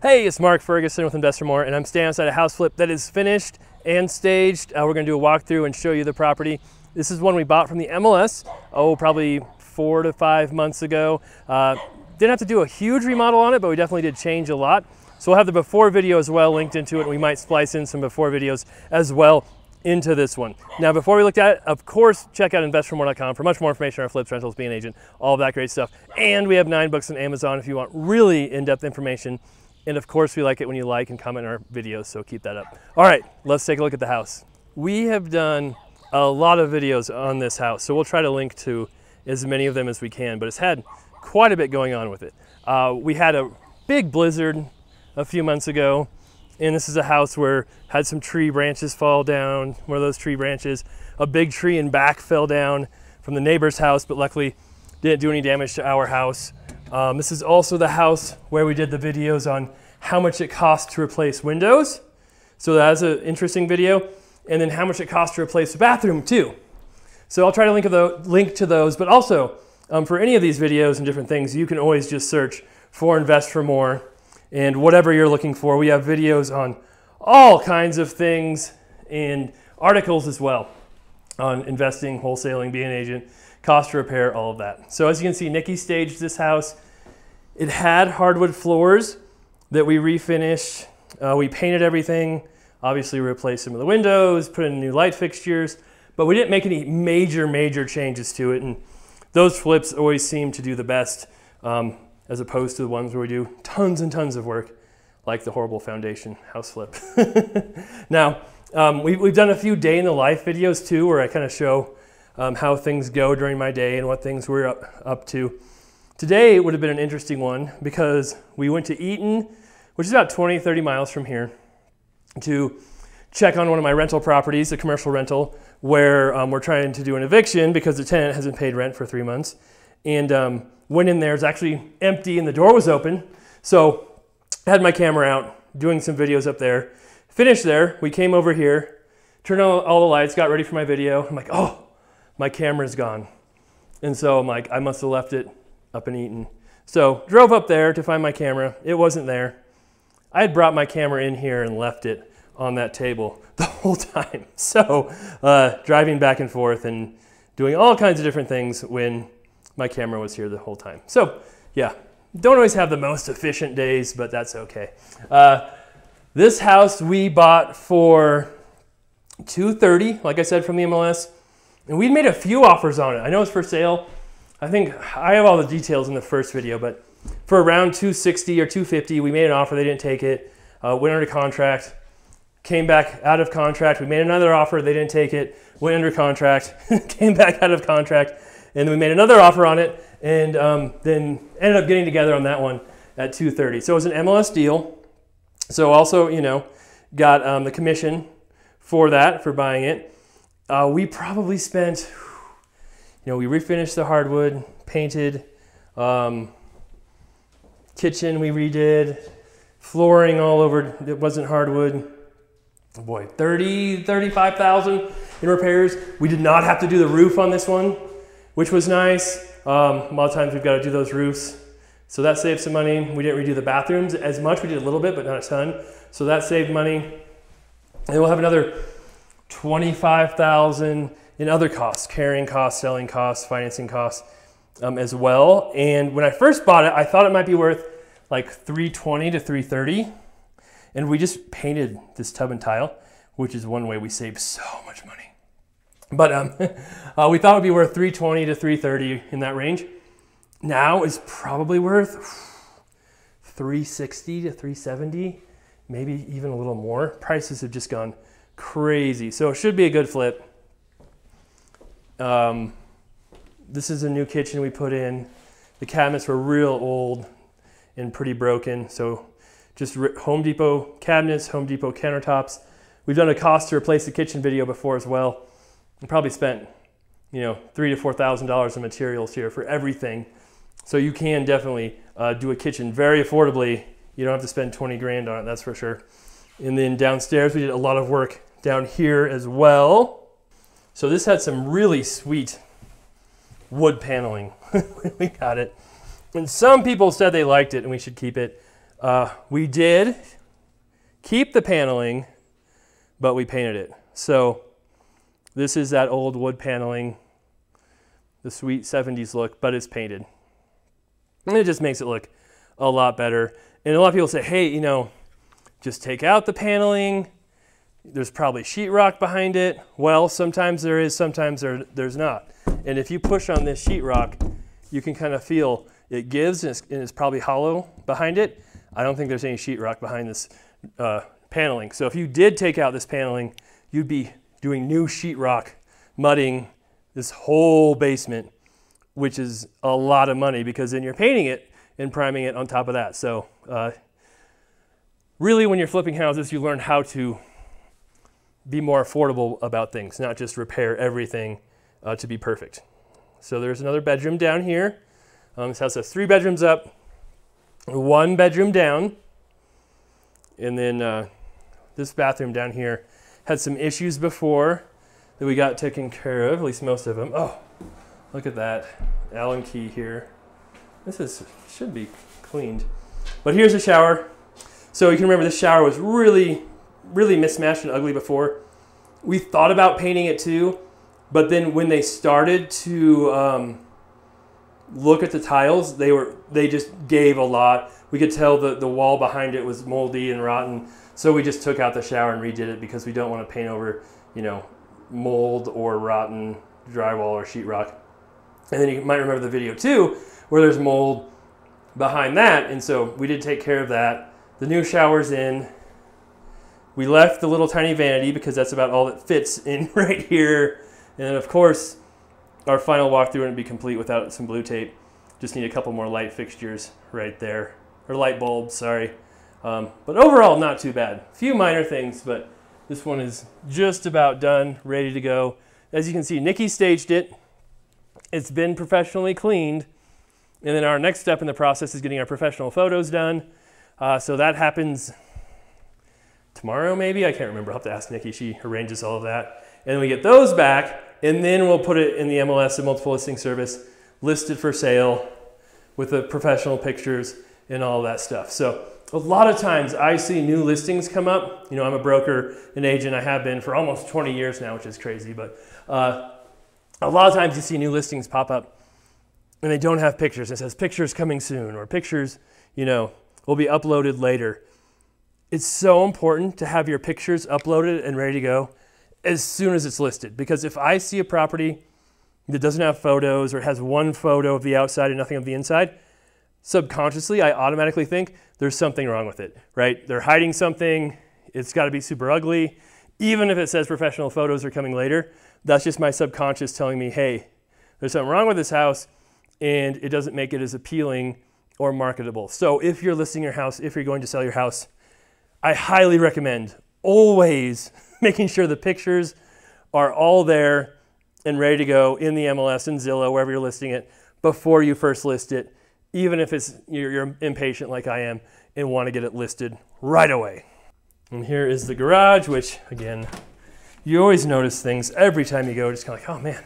Hey, it's Mark Ferguson with Invest for More, and I'm standing outside a house flip that is finished and staged. We're going to do a walkthrough and show you the property. This is one we bought from the MLS, probably 4 to 5 months ago. Didn't have to do a huge remodel on it, but we definitely did change a lot. So we'll have the before video as well linked into it, and we might splice in some before videos as well into this one. Now, before we look at it, of course, check out investformore.com for much more information on our flips, rentals, being an agent, all of that great stuff. And we have 9 books on Amazon if you want really in-depth information. And of course, we like it when you like and comment on our videos, so keep that up. All right, let's take a look at the house. We have done a lot of videos on this house, so we'll try to link to as many of them as we can, but it's had quite a bit going on with it. We had a big blizzard a few months ago, and this is a house where had some tree branches fall down. One of those tree branches, a big tree in back fell down from the neighbor's house, but luckily didn't do any damage to our house. This is also the house where we did the videos on how much it costs to replace windows. So that's an interesting video. And then how much it costs to replace the bathroom too. So I'll try to link to those, but also for any of these videos and different things, you can always just search for Invest for More and whatever you're looking for. We have videos on all kinds of things and articles as well on investing, wholesaling, being an agent, cost to repair, all of that. So as you can see, Nikki staged this house. It had hardwood floors that we refinished. We painted everything. Obviously, we replaced some of the windows, put in new light fixtures, but we didn't make any major changes to it. And those flips always seem to do the best as opposed to the ones where we do tons and tons of work, like the horrible foundation house flip. Now, we've done a few day in the life videos too, where I kind of show how things go during my day and what things we're up to. Today would have been an interesting one because we went to Eaton, which is about 20-30 miles from here, to check on one of my rental properties, a commercial rental, where we're trying to do an eviction because the tenant hasn't paid rent for 3 months. And went in there, it's actually empty and the door was open. So I had my camera out, doing some videos up there. Finished there, we came over here, turned on all the lights, got ready for my video. I'm like, oh, my camera's gone. And so I'm like, I must have left it up in Eaton. So drove up there to find my camera. It wasn't there. I had brought my camera in here and left it on that table the whole time. So driving back and forth and doing all kinds of different things when my camera was here the whole time. So yeah, don't always have the most efficient days, but that's okay. This house we bought for $230,000, like I said, from the MLS. And we made a few offers on it. I know it's for sale. I think I have all the details in the first video, but for around $260,000 or $250,000, we made an offer. They didn't take it. Went under contract. Came back out of contract. We made another offer. They didn't take it. Went under contract. Came back out of contract. And then we made another offer on it, and then ended up getting together on that one at $230,000. So it was an MLS deal. So also, you know, got the commission for that, for buying it. We probably spent, you know, we refinished the hardwood, painted, kitchen we redid, flooring all over, it wasn't hardwood. Boy, $35,000 in repairs. We did not have to do the roof on this one, which was nice. A lot of times we've got to do those roofs. So that saved some money. We didn't redo the bathrooms as much. We did a little bit, but not a ton. So that saved money. And we'll have another $25,000 in other costs, carrying costs, selling costs, financing costs as well. And when I first bought it, I thought it might be worth like $320,000 to $330,000. And we just painted this tub and tile, which is one way we saved so much money. But we thought it would be worth $320,000 to $330,000 in that range. Now it's probably worth $360,000 to $370,000, maybe even a little more. Prices have just gone crazy. So it should be a good flip. This is a new kitchen we put in. The cabinets were real old and pretty broken. So just Home Depot cabinets, Home Depot countertops. We've done a cost to replace the kitchen video before as well. We probably spent, you know, $3,000 to $4,000 in materials here for everything. So you can definitely do a kitchen very affordably. You don't have to spend 20 grand on it, that's for sure. And then downstairs, we did a lot of work down here as well. So this had some really sweet wood paneling. We got it. And some people said they liked it and we should keep it. We did keep the paneling, but we painted it. So this is that old wood paneling, the sweet 70s look, but it's painted. And it just makes it look a lot better. And a lot of people say, hey, you know, just take out the paneling. There's probably sheetrock behind it. Well, sometimes there is, sometimes there's not. And if you push on this sheetrock, you can kind of feel it gives, and it's probably hollow behind it. I don't think there's any sheetrock behind this paneling. So if you did take out this paneling, you'd be doing new sheetrock, mudding this whole basement, which is a lot of money because then you're painting it and priming it on top of that. So really, when you're flipping houses, you learn how to be more affordable about things, not just repair everything to be perfect. So there's another bedroom down here. This house has 3 bedrooms up, 1 bedroom down, and then this bathroom down here had some issues before that we got taken care of, at least most of them. Oh, look at that Allen key here. This should be cleaned. But here's the shower. So you can remember this shower was really mismatched and ugly before. We thought about painting it too, but then when they started to look at the tiles, they just gave a lot. We could tell the wall behind it was moldy and rotten, so we just took out the shower and redid it because we don't want to paint over, you know, mold or rotten drywall or sheetrock. And then you might remember the video too, where there's mold behind that, and so we did take care of that. The new shower's in. We left the little tiny vanity because that's about all that fits in right here. And then of course, our final walkthrough wouldn't be complete without some blue tape. Just need a couple more light fixtures right there, or light bulbs, sorry. But overall, not too bad. A few minor things, but this one is just about done, ready to go. As you can see, Nikki staged it. It's been professionally cleaned. And then our next step in the process is getting our professional photos done. So that happens tomorrow, maybe? I can't remember. I'll have to ask Nikki. She arranges all of that. And then we get those back, and then we'll put it in the MLS, the multiple listing service, listed for sale with the professional pictures and all that stuff. So a lot of times I see new listings come up. You know, I'm a broker, an agent. I have been for almost 20 years now, which is crazy. But a lot of times you see new listings pop up, and they don't have pictures. It says pictures coming soon, or pictures, you know, will be uploaded later. It's so important to have your pictures uploaded and ready to go as soon as it's listed. Because if I see a property that doesn't have photos or has one photo of the outside and nothing of the inside, subconsciously I automatically think there's something wrong with it, right? They're hiding something. It's got to be super ugly. Even if it says professional photos are coming later, that's just my subconscious telling me, hey, there's something wrong with this house and it doesn't make it as appealing or marketable. So if you're listing your house, if you're going to sell your house, I highly recommend always making sure the pictures are all there and ready to go in the MLS and Zillow, wherever you're listing it, before you first list it, even if you're impatient like I am and want to get it listed right away. And here is the garage, which again, you always notice things every time you go, just kind of like, oh man,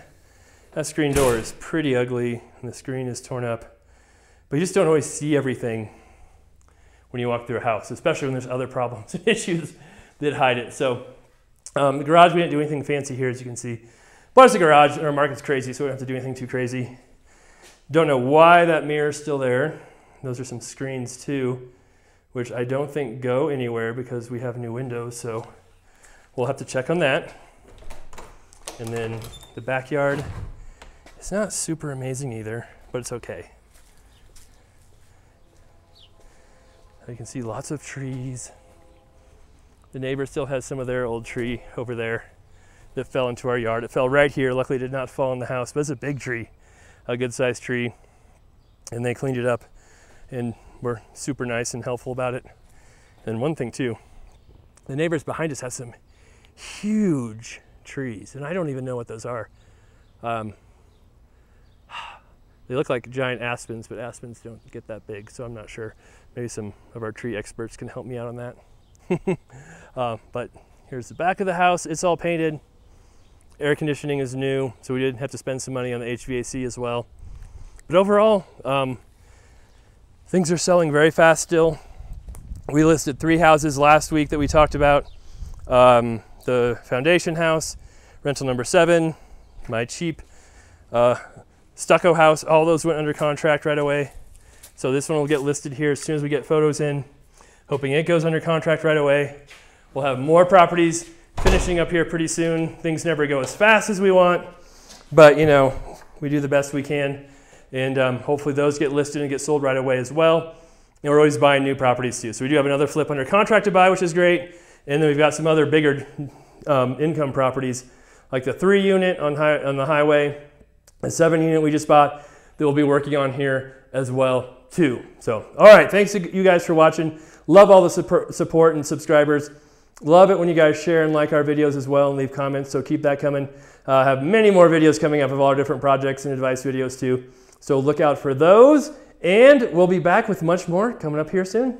that screen door is pretty ugly and the screen is torn up. But you just don't always see everything when you walk through a house, especially when there's other problems and issues that hide it. So the garage, we didn't do anything fancy here, as you can see. But it's a garage, and our market's crazy, so we don't have to do anything too crazy. Don't know why that mirror's still there. Those are some screens too, which I don't think go anywhere because we have new windows, so we'll have to check on that. And then the backyard, it's not super amazing either, but it's okay. You can see lots of trees. The neighbor still has some of their old tree over there that fell into our yard. It fell right here. Luckily, it did not fall in the house, but it's a big tree, a good sized tree. And they cleaned it up and were super nice and helpful about it. And one thing too, the neighbors behind us have some huge trees, and I don't even know what those are. They look like giant aspens, but aspens don't get that big, so I'm not sure. Maybe some of our tree experts can help me out on that. But here's the back of the house. It's all painted. Air conditioning is new, so we did have to spend some money on the HVAC as well. But overall, things are selling very fast still. We listed 3 houses last week that we talked about. The foundation house, rental number 7, my cheap stucco house, all those went under contract right away. So this one will get listed here as soon as we get photos in, hoping it goes under contract right away. We'll have more properties finishing up here pretty soon. Things never go as fast as we want, but you know, we do the best we can. And hopefully those get listed and get sold right away as well. And we're always buying new properties too. So we do have another flip under contract to buy, which is great. And then we've got some other bigger income properties, like the 3 unit on the highway, the 7 unit we just bought that we'll be working on here as well too. So, all right, thanks to you guys for watching. Love all the support and subscribers. Love it when you guys share and like our videos as well and leave comments, so keep that coming. Have many more videos coming up of all our different projects and advice videos too. So look out for those. And we'll be back with much more coming up here soon.